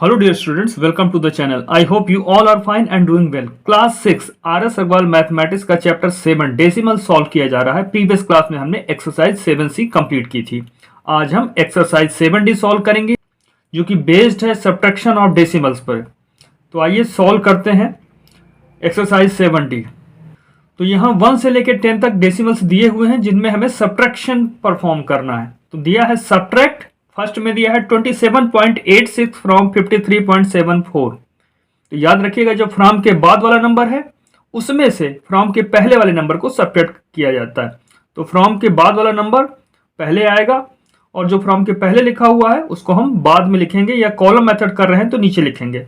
Hello dear students, welcome to the channel. I hope you all are fine and doing well. Class 6 RS Agarwal mathematics का chapter 7 decimal solve किया जा रहा है। Previous class में हमने exercise 7C complete की थी। आज हम एक्सरसाइज 7D सॉल्व करेंगे जो कि बेस्ड है सब्ट्रैक्शन ऑफ डेसिमल्स पर। तो आइए सॉल्व करते हैं एक्सरसाइज 7D। तो यहाँ 1 से लेकर 10 तक डेसिमल्स दिए हुए हैं जिनमें हमें सब्ट्रैक्शन परफॉर्म करना है। तो दिया है सब्ट्रैक्ट, फर्स्ट में दिया है 27.86 फ्रॉम 53.74। तो याद रखिएगा जो फ्रॉम के बाद वाला नंबर है उसमें से फ्रॉम के पहले वाले नंबर को सब्ट्रैक्ट किया जाता है। तो फ्रॉम के बाद वाला नंबर पहले आएगा और जो फ्रॉम के पहले लिखा हुआ है उसको हम बाद में लिखेंगे, या कॉलम मेथड कर रहे हैं तो नीचे लिखेंगे।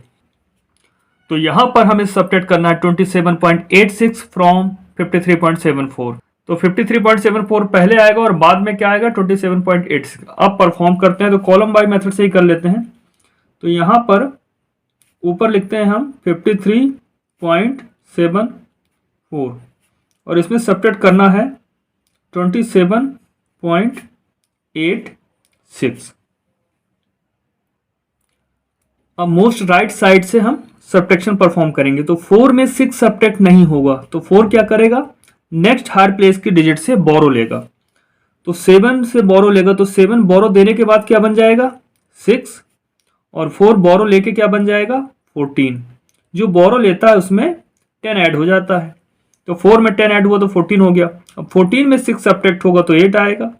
तो यहां पर हमें सब्ट्रैक्ट करना है 27.86 फ्रॉम 53.74। तो 53.74 पहले आएगा और बाद में क्या आएगा 27.86। अब परफॉर्म करते हैं तो कॉलम बाय मेथड से ही कर लेते हैं। तो यहाँ पर ऊपर लिखते हैं हम 53.74 और इसमें सब्ट्रैक्ट करना है 27.86। अब मोस्ट राइट साइड से हम सब्ट्रैक्शन परफॉर्म करेंगे। तो 4 में 6 सब्ट्रैक्ट नहीं होगा तो 4 क्या करेगा, नेक्स्ट हायर प्लेस की डिजिट से बोरो लेगा। तो 7 से बोरो लेगा तो 7 बोरो देने के बाद क्या बन जाएगा 6, और 4 बोरो लेके क्या बन जाएगा 14। जो बोरो लेता है उसमें 10 ऐड हो जाता है। तो 4 में 10 ऐड हुआ तो 14 हो गया। अब 14 में 6 सब्ट्रैक्ट होगा तो 8 आएगा।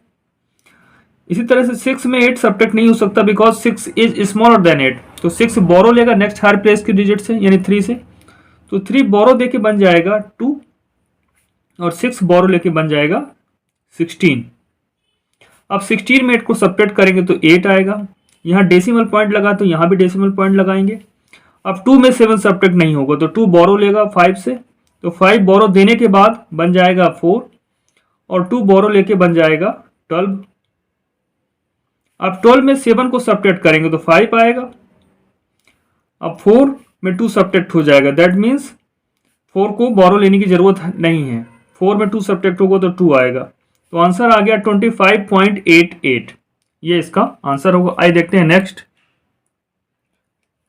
इसी तरह से 6 में 8 सब्ट्रैक्ट नहीं हो सकता बिकॉज 6 इज स्मॉलर देन 8। तो 6 बोरो लेगा नेक्स्ट हायर प्लेस की डिजिट से यानी 3 से। तो 3 बोरो देके बन जाएगा 2 और 6 बोरो लेके बन जाएगा 16। अब 16 में 8 को सब्ट्रैक्ट करेंगे तो 8 आएगा। यहाँ डेसिमल पॉइंट लगा तो यहाँ भी डेसिमल पॉइंट लगाएंगे। अब 2 में 7 सब्ट्रैक्ट नहीं होगा तो 2 बोरो लेगा 5 से। तो 5 बोरो देने के बाद बन जाएगा 4 और 2 बोरो लेके बन जाएगा 12। अब 12 में 7 को सब्ट्रैक्ट करेंगे तो 5 आएगा। अब 4 में 2 सब्ट्रैक्ट हो जाएगा, दैट मीन्स 4 को बोरो लेने की जरूरत नहीं है। 4 में 2 सब्ट्रैक्ट होगा तो 2 आएगा। तो आंसर आ गया 25.88। ये इसका आंसर होगा। आइए देखते हैं नेक्स्ट।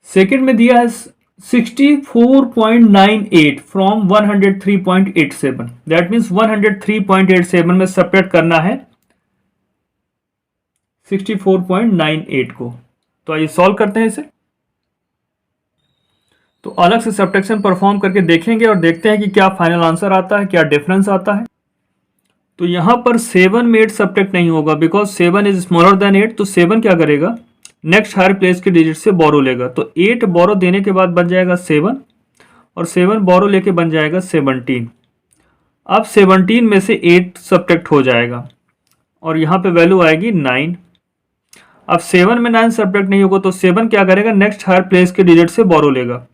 सेकंड में दिया है 64.98 फ्रॉम 103.87। दैट मीन्स 103.87 में सब्ट्रैक्ट करना है 64.98 को। तो आइए सॉल्व करते हैं इसे। तो अलग से सब्ट्रैक्शन परफॉर्म करके देखेंगे और देखते हैं कि क्या फाइनल आंसर आता है, क्या डिफरेंस आता है। तो यहाँ पर 7 में 8 सब्ट्रैक्ट नहीं होगा बिकॉज 7 इज स्मॉलर देन 8। तो 7 क्या करेगा, नेक्स्ट हायर प्लेस की डिजिट से बोरो लेगा। तो 8 बोरो देने के बाद बन जाएगा 7 और 7 बोरो लेके बन जाएगा 17। अब 17 में से 8 सब्ट्रैक्ट हो जाएगा और यहाँ पे वैल्यू आएगी 9। अब 7 में 9 सब्ट्रैक्ट नहीं होगा तो 7 क्या करेगा, नेक्स्ट हायर प्लेस के डिजिट से बोरो लेगा।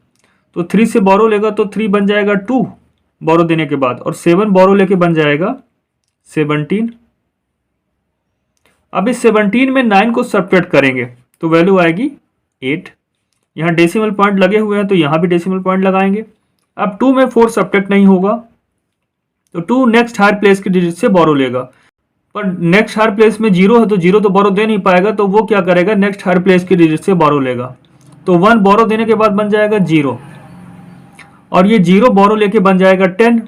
तो 3 से बोरो लेगा तो 3 बन जाएगा 2 बोरो देने के बाद, और 7 बोरो लेके बन जाएगा 17। अब इस 17 में 9 को सब्ट्रैक्ट करेंगे तो वैल्यू आएगी 8। यहाँ डेसिमल पॉइंट लगे हुए हैं तो यहाँ भी डेसिमल पॉइंट लगाएंगे। अब 2 में 4 सब्ट्रैक्ट नहीं होगा तो 2 नेक्स्ट हायर प्लेस की डिजिट से बोरो लेगा, पर नेक्स्ट हायर प्लेस में 0 है तो 0 तो बोरो दे नहीं पाएगा। तो वो क्या करेगा, नेक्स्ट हायर प्लेस की डिजिट से बोरो लेगा। तो 1 बोरो देने के बाद बन जाएगा 0 और ये 0 बोरो लेके बन जाएगा 10।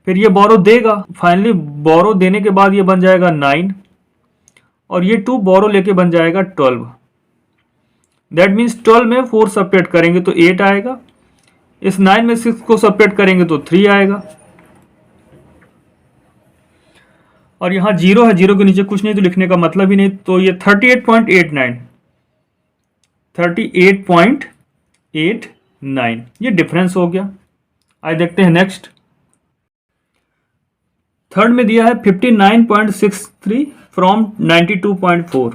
फिर ये बोरो देगा, फाइनली बोरो देने के बाद ये बन जाएगा 9 और ये 2 बोरो लेके बन जाएगा 12। दैट मीन्स 12 में 4 सब्ट्रैक्ट करेंगे तो 8 आएगा। इस 9 में 6 को सब्ट्रैक्ट करेंगे तो 3 आएगा। और यहाँ 0 है, 0 के नीचे कुछ नहीं तो लिखने का मतलब ही नहीं। तो ये 38.89 ये डिफरेंस हो गया। आइए देखते हैं नेक्स्ट। थर्ड में दिया है 59.63 फ्रॉम 92.4।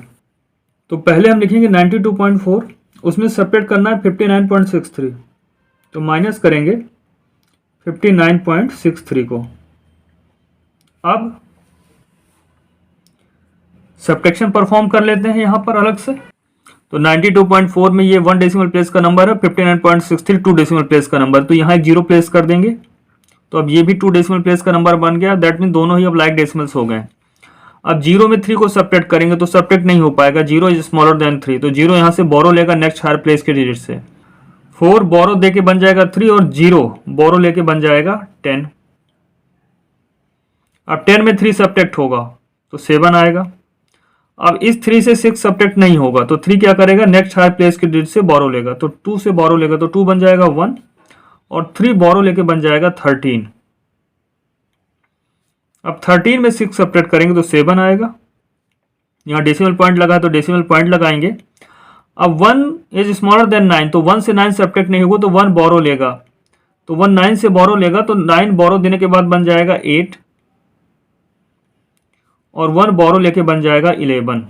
तो पहले हम लिखेंगे 92.4, उसमें सब्ट्रैक्ट करना है 59.63। तो माइनस करेंगे 59.63 को। अब सब्ट्रैक्शन परफॉर्म कर लेते हैं यहाँ पर अलग से। तो 92.4 में ये 1 डेसिमल प्लेस का नंबर है, 59.63 2 डेसिमल प्लेस का नंबर। तो यहाँ एक 0 प्लेस कर देंगे तो अब ये भी 2 डेसिमल प्लेस का नंबर बन गया। दैट मीन दोनों ही अब लाइक डेसिमल्स हो गए। अब 0 में 3 को सब्ट्रैक्ट करेंगे तो सब्ट्रैक्ट नहीं हो पाएगा, 0 इज स्मॉलर देन 3, तो 0 यहाँ से बोरो लेगा नेक्स्ट हायर प्लेस के डिजिट से। 4 बोरो दे के बन जाएगा 3 और 0 बोरो लेके बन जाएगा 10। अब 10 में 3 सब्ट्रैक्ट होगा तो 7 आएगा। अब इस 3 से 6 सब्ट्रैक्ट नहीं होगा तो 3 क्या करेगा नेक्स्ट हायर प्लेस के डिजिट से बोरो लेगा, तो 2 से बोरो लेगा तो 2 बन जाएगा 1 और 3 बोरो लेके बन जाएगा 13। अब 13 में 6 सब्ट्रैक्ट करेंगे तो 7 आएगा। यहाँ डेसिमल पॉइंट लगा तो डेसिमल पॉइंट लगाएंगे। अब 1 इज स्मॉलर देन 9, तो 1 से 9 सब्ट्रैक्ट नहीं होगा तो 1 बोरो लेगा, तो 1 9 से बोरो लेगा तो 9 बोरो देने के बाद बन जाएगा 8 और 1 बोरो लेके बन जाएगा 11।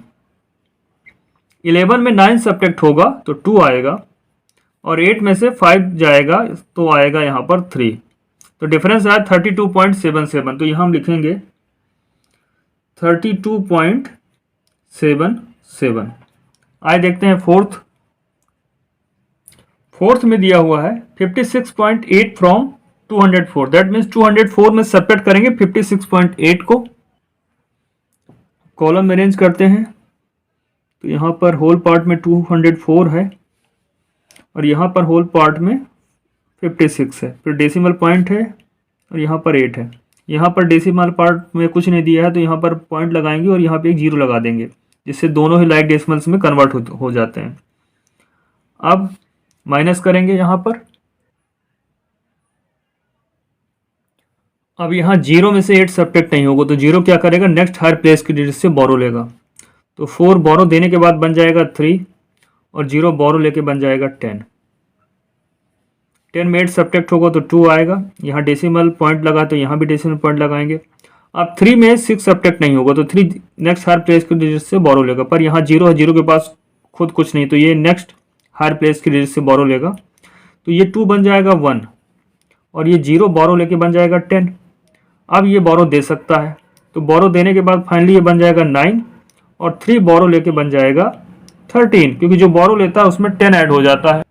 11 में 9 सब्ट्रैक्ट होगा तो 2 आएगा और 8 में से 5 जाएगा तो आएगा यहाँ पर 3, तो डिफरेंस आया 32.77। तो यहाँ हम लिखेंगे 32.77। आइए देखते हैं फोर्थ में दिया हुआ है 56.8 फ्रॉम 204, दैट मीन्स 204 में सब्ट्रैक्ट करेंगे 56.8 को। कॉलम में अरेंज करते हैं तो यहाँ पर होल पार्ट में 204 है और यहाँ पर होल पार्ट में 56 है, फिर डेसिमल पॉइंट है और यहाँ पर 8 है। यहाँ पर डेसिमल पार्ट में कुछ नहीं दिया है तो यहाँ पर पॉइंट लगाएंगे और यहाँ पे एक 0 लगा देंगे, जिससे दोनों ही लाइक डेसिमल्स में कन्वर्ट हो जाते हैं। अब माइनस करेंगे यहाँ पर। अब यहाँ 0 में से 8 सब्ट्रैक्ट नहीं होगा तो 0 क्या करेगा नेक्स्ट हायर प्लेस की डिजिट से बोरो लेगा, तो 4 बोरो देने के बाद बन जाएगा 3 और 0 बोरो लेके बन जाएगा 10। 10 में 8 सब्ट्रैक्ट होगा तो 2 आएगा। यहाँ डेसिमल पॉइंट लगा तो यहाँ भी डेसिमल पॉइंट लगाएंगे। अब 3 में 6 सब्ट्रैक्ट नहीं होगा तो 3 नेक्स्ट हायर प्लेस की डिजिट से बोरो लेगा, पर यहाँ 0 है, 0 के पास खुद कुछ नहीं तो ये नेक्स्ट हायर प्लेस की डिजिट से बोरो लेगा, तो ये 2 बन जाएगा 1 और ये 0 बोरो लेके बन जाएगा 10। अब ये बोरो दे सकता है तो बोरो देने के बाद फाइनली ये बन जाएगा 9 और 3 बोरो लेके बन जाएगा 13, क्योंकि जो बोरो लेता है उसमें 10 ऐड हो जाता है।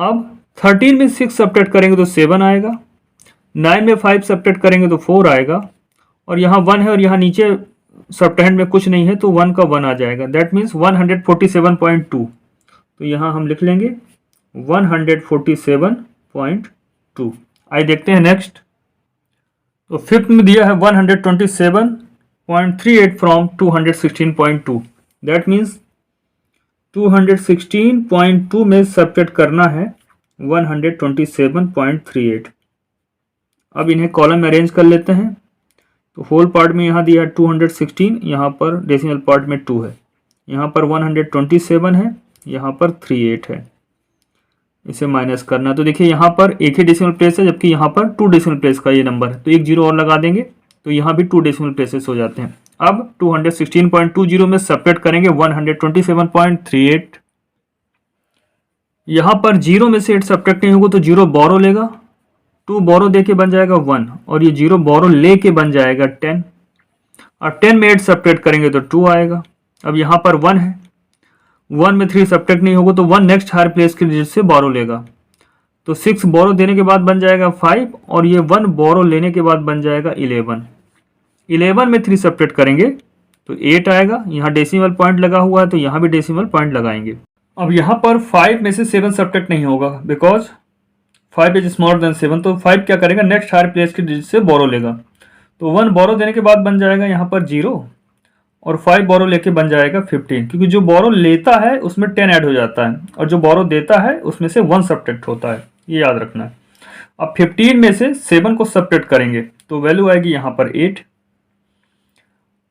अब 13 में 6 सब्ट्रैक्ट करेंगे तो 7 आएगा, 9 में 5 सब्ट्रैक्ट करेंगे तो 4 आएगा और यहाँ 1 है और यहाँ नीचे सब्ट्रैक्ट में कुछ नहीं है तो 1 का 1 आ जाएगा, दैट मीन्स 147.2। तो यहाँ हम लिख लेंगे 147.2। आइए देखते हैं नेक्स्ट। तो फिफ्थ में दिया है 127.38 फ्रॉम 216.2, दैट मीन्स 216.2 में सब्ट्रैक्ट करना है 127.38। अब इन्हें कॉलम में अरेंज कर लेते हैं। तो होल पार्ट में यहाँ दिया है 216, यहाँ पर डेसिमल पार्ट में 2 है, यहाँ पर 127 है, यहाँ पर 38 है। इसे माइनस करना है तो देखिए यहाँ पर एक ही डेसिमल प्लेस है जबकि यहाँ पर 2 डेसिमल प्लेस का ये नंबर है, तो एक 0 और लगा देंगे तो यहाँ भी 2 डेसिमल प्लेसेस हो जाते हैं। अब 216.20 में सब्ट्रैक्ट करेंगे 127.38। यहाँ पर 0 में से 8 सब्ट्रैक्ट नहीं होगा तो 0 बोरो लेगा, 2 बोरो दे के बन जाएगा 1 और ये 0 बोरो ले के बन जाएगा 10। और 10 में 8 सब्ट्रैक्ट करेंगे तो 2 आएगा। अब यहाँ पर 1 है, 1 में 3 सब्ट्रैक्ट नहीं होगा तो 1 नेक्स्ट हायर प्लेस के डिजिट से बोरो लेगा, तो 6 बोरो देने के बाद बन जाएगा 5 और ये 1 बोरो लेने के बाद बन जाएगा 11। 11 में 3 सब्ट्रैक्ट करेंगे तो 8 आएगा। यहाँ डेसिमल पॉइंट लगा हुआ है तो यहाँ भी डेसिमल पॉइंट लगाएंगे। अब यहाँ पर 5 में से 7 सब्ट्रैक्ट नहीं होगा बिकॉज 5 इज स्मॉलर देन 7, तो 5 क्या करेगा नेक्स्ट हायर प्लेस के डिजिट से बोरो लेगा, तो 1 बोरो देने के बाद बन जाएगा यहाँ पर 0 और 5 बोरो लेके बन जाएगा 15, क्योंकि जो बोरो लेता है उसमें 10 ऐड हो जाता है और जो बोरो देता है उसमें से 1 सब्ट्रैक्ट होता है, ये याद रखना है। अब 15 में से 7 को सब्ट्रैक्ट करेंगे तो वैल्यू आएगी यहाँ पर 8।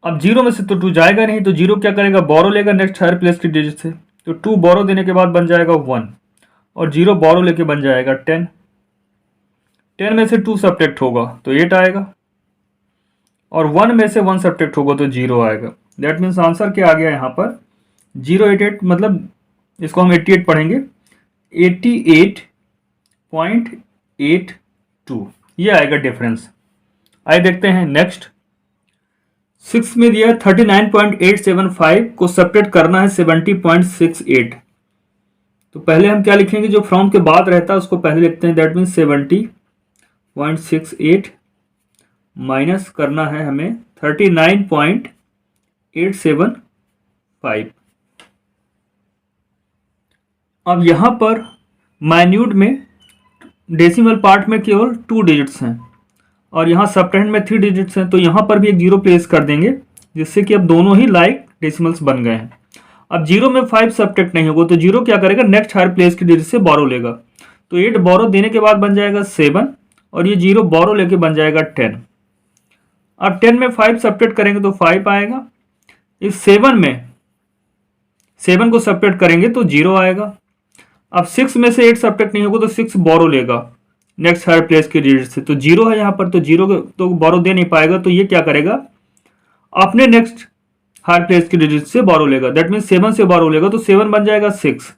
अब 0 में से तो 2 जाएगा नहीं तो 0 क्या करेगा बोरो लेगा नेक्स्ट हायर प्लेस की डिजिट से, तो 2 बोरो देने के बाद बन जाएगा 1 और 0 बोरो लेके बन जाएगा 10। 10 में से 2 सब्ट्रैक्ट होगा तो 8 आएगा और 1 में से 1 सब्ट्रैक्ट होगा तो 0 आएगा। दैट मीन्स आंसर क्या आ गया यहाँ पर 088, मतलब इसको हम 88 पढ़ेंगे 88.82, ये आएगा डिफरेंस। आइए देखते हैं नेक्स्ट। 6 में दिया 39.875 को सब्ट्रैक्ट करना है 70.68। तो पहले हम क्या लिखेंगे, जो फ्रॉम के बाद रहता है उसको पहले लिखते हैं, दैट मीन्स 70.68 माइनस करना है हमें 39.875। 875। अब यहाँ पर माइन्यूट में डेसिमल पार्ट में केवल 2 डिजिट्स हैं और यहाँ सबटेंड में 3 डिजिट्स हैं, तो यहाँ पर भी एक जीरो प्लेस कर देंगे जिससे कि अब दोनों ही लाइक डेसिमल्स बन गए हैं। अब जीरो में 5 सबट्रैक्ट नहीं होगा तो जीरो क्या करेगा, नेक्स्ट हायर प्लेस की डिजिट से बोरो लेगा। तो 8 बोरो देने के बाद बन जाएगा 7 और ये जीरो बोरो लेके बन जाएगा 10। अब 10 में 5 सबट्रैक्ट करेंगे तो 5 आएगा। इस 7 में 7 को सबट्रैक्ट करेंगे तो 0 आएगा। अब 6 में से 8 सबट्रैक्ट नहीं होगा तो 6 बोरो लेगा नेक्स्ट हायर प्लेस की डिजिट से, तो 0 है यहाँ पर, तो 0 तो बोरो दे नहीं पाएगा, तो ये क्या करेगा, अपने नेक्स्ट हायर प्लेस की डिजिट से बोरो लेगा। दैट मीन्स 7 से बोरो लेगा तो 7 बन जाएगा 6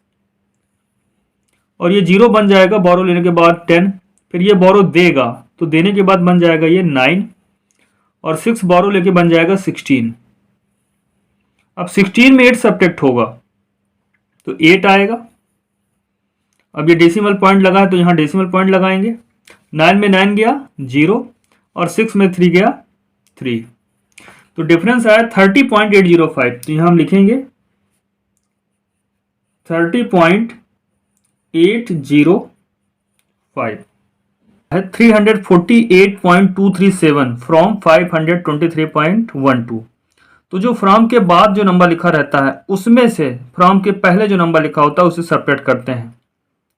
और ये 0 बन जाएगा बोरो लेने के बाद 10। फिर ये बोरो देगा तो देने के बाद बन जाएगा ये 9 और 6 बोरो लेके बन जाएगा 16। अब 16 में 8 सबट्रैक्ट होगा तो 8 आएगा। अब ये डेसिमल पॉइंट लगा है तो यहाँ डेसिमल पॉइंट लगाएंगे। 9 में 9 गया 0 और 6 में 3 गया 3, तो डिफरेंस आया 30.805। तो यहाँ हम लिखेंगे 30.805 है 348.237 फ्रॉम 523.12। तो जो फ्रॉम के बाद जो नंबर लिखा रहता है उसमें से फ्रॉम के पहले जो नंबर लिखा होता है उसे सबट्रैक्ट करते हैं।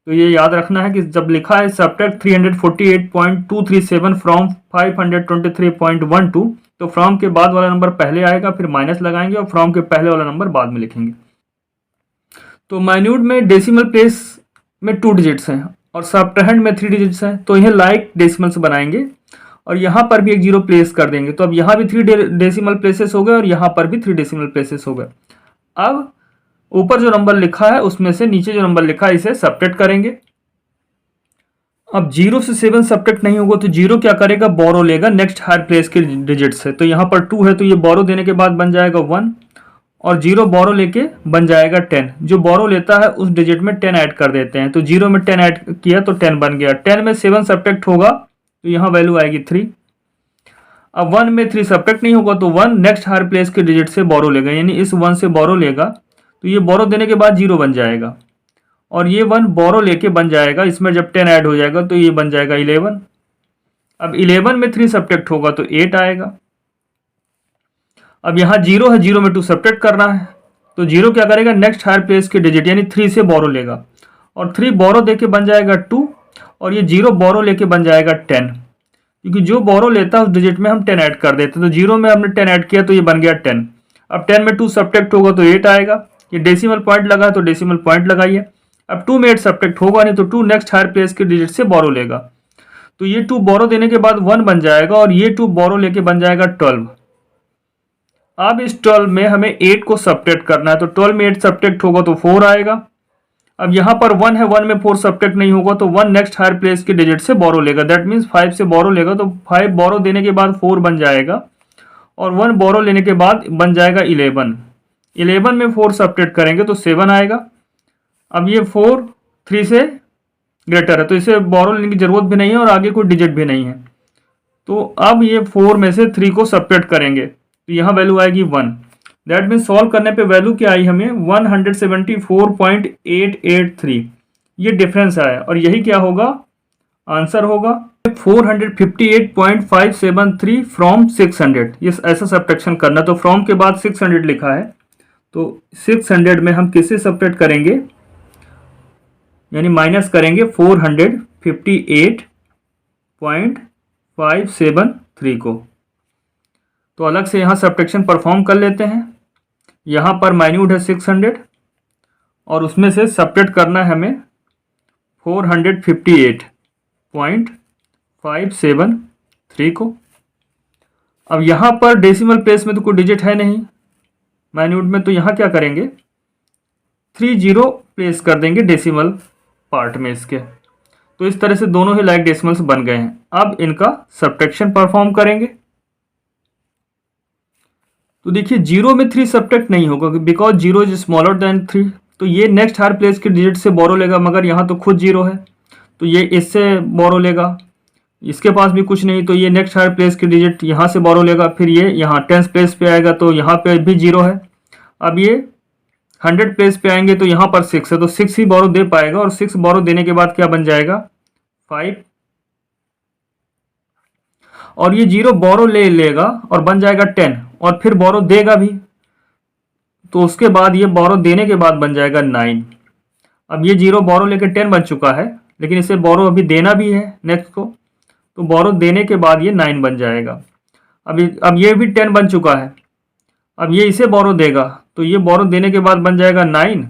तो ये याद रखना है कि जब लिखा है सबट्रैक्ट 348.237 फ्रॉम 523.12 तो फ्रॉम के बाद वाला नंबर पहले आएगा, फिर माइनस लगाएंगे और फ्रॉम के पहले वाला नंबर बाद में लिखेंगे। तो माइन्यूट में डेसिमल प्लेस में 2 डिजिट्स हैं और सबट्रेंड में 3 डिजिट्स हैं, तो यह लाइक डेसिमल्स बनाएंगे और यहाँ पर भी एक जीरो प्लेस कर देंगे। तो अब यहाँ भी 3 डेसिमल प्लेसेस हो गए और यहाँ पर भी 3 डेसिमल प्लेसेस हो गए। अब ऊपर जो नंबर लिखा है उसमें से नीचे जो नंबर लिखा है इसे सबट्रैक्ट करेंगे। अब 0 से 7 सबट्रैक्ट नहीं होगा तो 0 क्या करेगा, बोरो लेगा नेक्स्ट हायर प्लेस के डिजिट से। तो यहाँ पर 2 है तो ये बोरो देने के बाद बन जाएगा 1 और 0 बोरो लेके बन जाएगा 10। जो बोरो लेता है उस डिजिट में 10 ऐड कर देते हैं, तो 0 में 10 ऐड किया तो 10 बन गया। 10 में 7 सबट्रैक्ट होगा तो यहाँ वैल्यू आएगी 3। अब 1 में 3 सबट्रैक्ट नहीं होगा तो 1 नेक्स्ट हायर प्लेस के डिजिट से बोरो लेगा, यानी इस 1 से बोरो लेगा तो ये बोरो देने के बाद 0 बन जाएगा और ये 1 बोरो लेके बन जाएगा, इसमें जब 10 ऐड हो जाएगा तो ये बन जाएगा 11। अब 11 में 3 सबट्रैक्ट होगा तो 8 आएगा। अब यहाँ 0 है, 0 में 2 सबट्रैक्ट करना है तो 0 क्या करेगा, नेक्स्ट हायर प्लेस के डिजिट यानी 3 से बोरो लेगा और 3 बोरो देके बन जाएगा 2 और ये 0 बोरो लेके बन जाएगा 10, क्योंकि जो बोरो लेता है उस डिजिट में हम 10 ऐड कर देते हैं। तो 0 में हमने 10 ऐड किया तो ये बन गया 10। अब 10 में 2 सबट्रैक्ट होगा तो 8 आएगा। ये डेसिमल पॉइंट लगा तो डेसिमल पॉइंट लगाइए। अब 2 में 8 सबट्रैक्ट होगा नहीं तो 2 नेक्स्ट हायर प्लेस के डिजिट से बोरो लेगा, तो ये 2 बोरो देने के बाद 1 बन जाएगा और ये 2 बोरो लेके बन जाएगा 12। अब इस 12 में हमें 8 को सबट्रैक्ट करना है, तो 12 में 8 सबट्रैक्ट होगा तो 4 आएगा। अब यहाँ पर 1 है, 1 में 4 सबट्रैक्ट नहीं होगा तो 1 नेक्स्ट हायर प्लेस के डिजिट से बोरो लेगा। दैट मीन्स 5 से बोरो लेगा तो 5 बोरो देने के बाद 4 बन जाएगा और 1 बोरो लेने के बाद बन जाएगा 11। 11 में 4 सबट्रैक्ट करेंगे तो 7 आएगा। अब ये 4 3 से ग्रेटर है तो इसे बोरो लेने की जरूरत भी नहीं है और आगे कोई डिजिट भी नहीं है। तो अब ये 4 में से 3 को सबट्रैक्ट करेंगे तो यहाँ वैल्यू आएगी 1। दैट मीन्स सॉल्व करने पे वैल्यू क्या आई हमें, 174.883। ये डिफरेंस आया और यही क्या होगा, आंसर होगा 458.573 फ्रॉम 600। ये ऐसा सब्ट्रैक्शन करना, तो फ्रॉम के बाद 600 लिखा है तो 600 में हम किसे सब्ट्रैक्ट करेंगे, यानी माइनस करेंगे 458.573 को। तो अलग से यहाँ सब्ट्रैक्शन परफॉर्म कर लेते हैं। यहाँ पर माइन्यूट है 600 और उसमें से सब्ट्रैक्ट करना है हमें 458.573 को। अब यहाँ पर डेसिमल प्लेस में तो कोई डिजिट है नहीं माइन्यूट में, तो यहाँ क्या करेंगे, 30 प्लेस कर देंगे डेसिमल पार्ट में इसके। तो इस तरह से दोनों ही लाइक डेसिमल्स बन गए हैं। अब इनका सब्ट्रैक्शन परफॉर्म करेंगे। तो देखिए 0 में 3 सब्ट्रैक्ट नहीं होगा बिकॉज 0 इज स्मॉलर देन 3, तो ये नेक्स्ट हायर प्लेस के डिजिट से बोरो लेगा, मगर यहाँ तो खुद 0 है तो ये इससे बोरो लेगा। इसके पास भी कुछ नहीं, तो ये नेक्स्ट हायर प्लेस की डिजिट यहाँ से बोरो लेगा, फिर ये यहाँ 10th प्लेस पे आएगा तो यहाँ पे भी 0 है। अब ये 100 प्लेस पे आएंगे तो यहाँ पर 6 है, तो 6 ही बोरो दे पाएगा, और 6 बोरो देने के बाद क्या बन जाएगा 5, और ये 0 बोरो ले लेगा और बन जाएगा 10, और फिर बोरो देगा भी, तो उसके बाद ये बोरो देने के बाद बन जाएगा 9। अब ये 0 बोरो लेके 10 बन चुका है, लेकिन इसे बोरो अभी देना भी है नेक्स्ट को, तो बोरो देने के बाद ये 9 बन जाएगा। अब ये भी 10 बन चुका है, अब ये इसे बोरो देगा, तो ये बोरो देने के बाद बन जाएगा 9,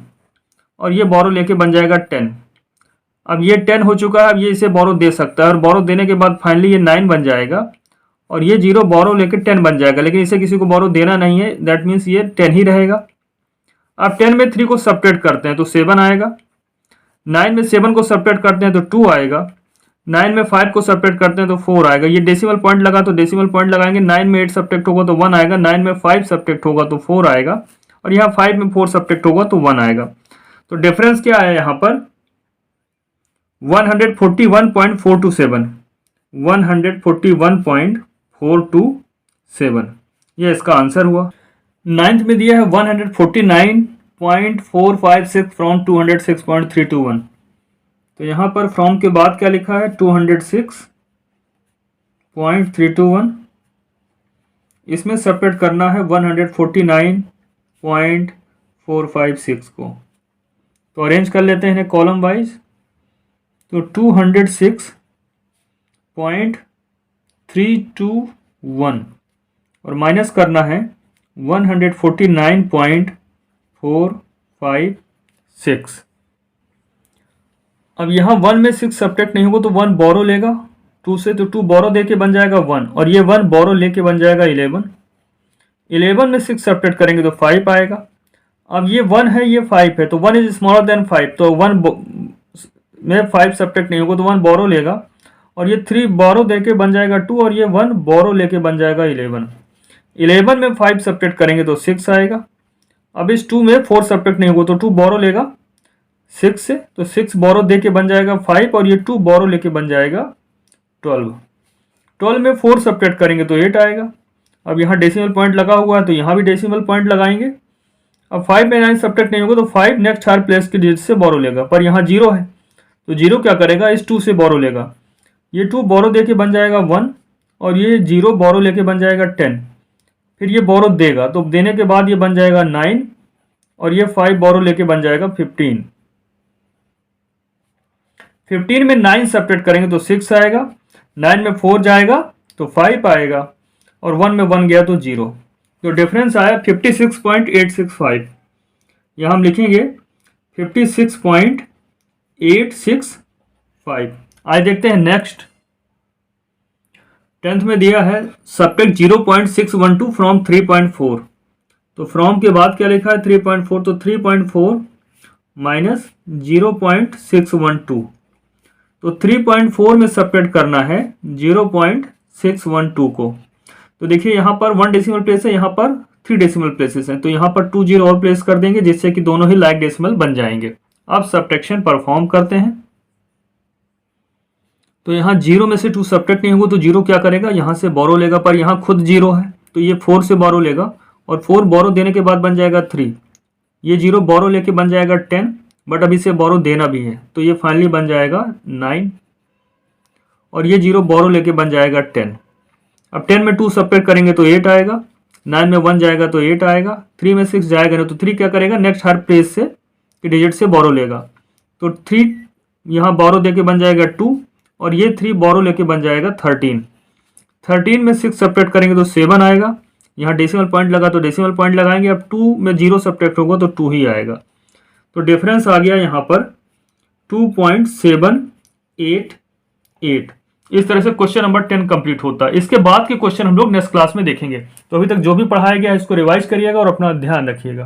और ये बोरो लेके बन जाएगा 10। अब ये 10 हो चुका है, अब ये इसे बोरो दे सकता है, और बोरो देने के बाद फाइनली ये 9 बन जाएगा, और ये 0 बोरो लेके 10 बन जाएगा, लेकिन इसे किसी को बोरो देना नहीं है, दैट मीन्स ये 10 ही रहेगा। अब 10 में 3 को सब्ट्रैक्ट करते हैं तो 7 आएगा, 9 में 7 को सब्ट्रैक्ट करते हैं तो 2 आएगा, 9 में 5 को सब्ट्रैक्ट करते हैं तो 4 आएगा। ये डेसिमल पॉइंट लगा तो डेसिमल पॉइंट लगाएंगे, 9 में 8 सब्ट्रैक्ट होगा तो 1 आएगा, 9 में 5 सब्ट्रैक्ट होगा तो 4 आएगा, और यहाँ 5 में 4 सब्ट्रैक्ट होगा तो 1 आएगा। तो डिफरेंस क्या है यहाँ पर 141.427, 141.427, ये इसका आंसर हुआ। 9th में दिया है 149.456 फ्रॉम 206.321, तो यहाँ पर फ्रॉम के बाद क्या लिखा है 206.321, इसमें सेपरेट करना है 149.456 को, तो अरेंज कर लेते हैं इन्हें कॉलम वाइज। तो 206.321 और माइनस करना है 149.456। अब यहाँ 1 में 6 सब्ट्रैक्ट नहीं होगा तो 1 बोरो लेगा 2 से, तो 2 बोरो दे के बन जाएगा 1, और ये 1 बोरो लेके बन जाएगा 11। 11 में 6 सब्ट्रैक्ट करेंगे तो 5 आएगा। अब ये 1 है, ये 5 है, तो 1 इज स्मॉलर देन 5, तो 1 में 5 सब्ट्रैक्ट नहीं होगा तो 1 बोरो लेगा, और ये 3 बोरो दे के बन जाएगा 2, और ये 1 बोरो लेके बन जाएगा 11। 11 में 5 सब्ट्रैक्ट करेंगे तो 6 आएगा। अब इस 2 में 4 सब्ट्रैक्ट नहीं होगा तो 2 बोरो लेगा 6 से, तो 6 बोरो दे के बन जाएगा 5, और ये 2 बोरो लेके बन जाएगा 12। 12 में 4 सब्ट्रैक्ट करेंगे तो 8 आएगा। अब यहाँ डेसिमल पॉइंट लगा हुआ है तो यहाँ भी डेसिमल पॉइंट लगाएंगे। अब 5 में 9 सब्ट्रैक्ट नहीं होगा तो 5 नेक्स्ट हायर प्लेस की डिजिट से बोरो लेगा, पर यहाँ 0 है तो 0 क्या करेगा इस 2 से बोरो लेगा, ये 2 बोरो दे के बन जाएगा 1, और ये 0 बोरो लेके बन जाएगा 10, फिर ये बोरो देगा तो देने के बाद ये बन जाएगा 9, और ये 5 बोरो लेके बन जाएगा 15। 15 में 9 सब्ट्रैक्ट करेंगे तो 6 आएगा, 9 में 4 जाएगा तो 5 आएगा, और 1 में 1 गया तो 0, तो डिफरेंस आया 56.865। यहाँ हम लिखेंगे 56.865। आज देखते हैं नेक्स्ट। 10th में दिया है सब्ट्रैक्ट 0.612 फ्रॉम 3.4, तो फ्रॉम के बाद क्या लिखा है 3.4, तो 3.4 माइनस 0.612, तो 3.4 में सब्ट्रैक्ट करना है 0.612 को। तो देखिए यहाँ पर 1 डेसिमल प्लेस है, यहाँ पर 3 डेसिमल प्लेसेस हैं, तो यहाँ पर 2 0 और प्लेस कर देंगे जिससे कि दोनों ही लाइक डेसिमल बन जाएंगे। अब सब्ट्रैक्शन परफॉर्म करते हैं। तो यहाँ 0 में से 2 सब्ट्रैक्ट नहीं होगा तो 0 क्या करेगा यहाँ से बोरो लेगा, पर यहाँ खुद 0 है तो ये 4 से बोरो लेगा, और 4 बोरो देने के बाद बन जाएगा 3, ये 0 बोरो लेके बन जाएगा 10, बट अभी से बोरो देना भी है तो ये फाइनली बन जाएगा 9, और ये 0 बोरो लेके बन जाएगा 10। अब 10 में 2 सब्ट्रैक्ट करेंगे तो 8 आएगा, 9 में 1 जाएगा तो 8 आएगा, 3 में 6 जाएगा ना तो 3 क्या करेगा नेक्स्ट हर प्लेस से डिजिट से बोरो लेगा, तो 3 यहाँ बोरो देके बन जाएगा 2, और ये 3 बोरो लेके बन जाएगा 13। 13 में 6 सब्ट्रैक्ट करेंगे तो 7 आएगा, यहाँ डेसिमल पॉइंट लगा तो डेसिमल पॉइंट लगाएंगे, अब 2 में 0 सब्ट्रैक्ट होगा तो 2 ही आएगा, तो डिफरेंस आ गया यहाँ पर 2.788। इस तरह से क्वेश्चन नंबर 10 कंप्लीट होता है। इसके बाद के क्वेश्चन हम लोग नेक्स्ट क्लास में देखेंगे। तो अभी तक जो भी पढ़ाया गया है इसको रिवाइज करिएगा और अपना ध्यान रखिएगा।